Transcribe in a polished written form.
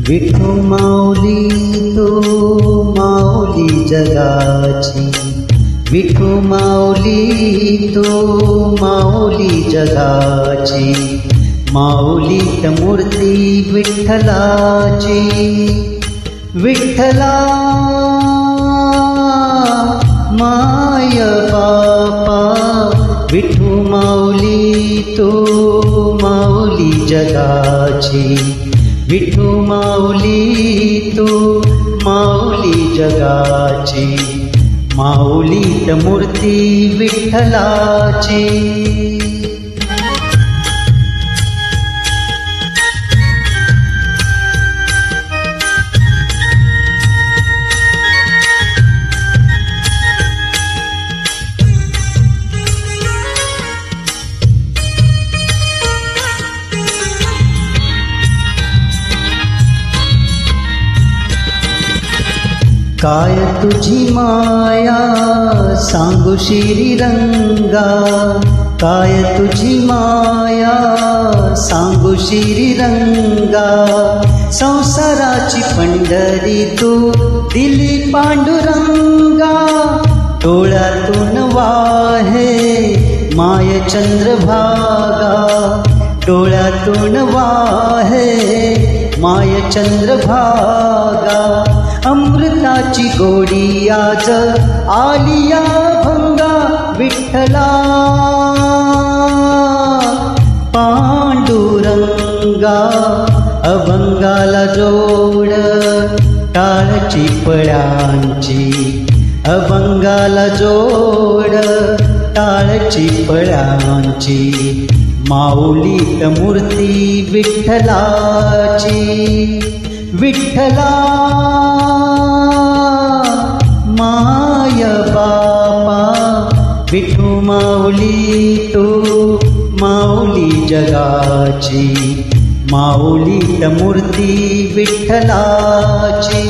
विठू माऊली तो माऊली जगाची, विठू माऊली तो माऊली जगाची, माऊलीत मूर्ती विठ्ठलाची। विठ्ठला माय बापा, विठू माऊली तो माऊली जगाची, विठू माऊली तो माऊली जगाची, माऊलीत मूर्ती विठ्ठलाची। काय तुझी माया सांगू श्रीरंगा, काय तुझी माया सांगू श्रीरंगा, संसाराची पंढरी तू दिली पांडुरंगा, डोळ्यातून वाहे माय चंद्रभागा, डोळ्यातून वाहे माय चंद्रभागा, अमृताची गोडी आज आलिया भंगा, विठ्ठला पांडुरंगा, अभंगाला जोड टाळची पळ्यांची, अभंगाला जोड टाळची पळ्यांची, माऊलीत मूर्ती विठ्ठलाची। विठ्ठला माय बापा, विठू माऊली तो माऊली जगाची, माऊलीत मूर्ती विठ्ठलाची।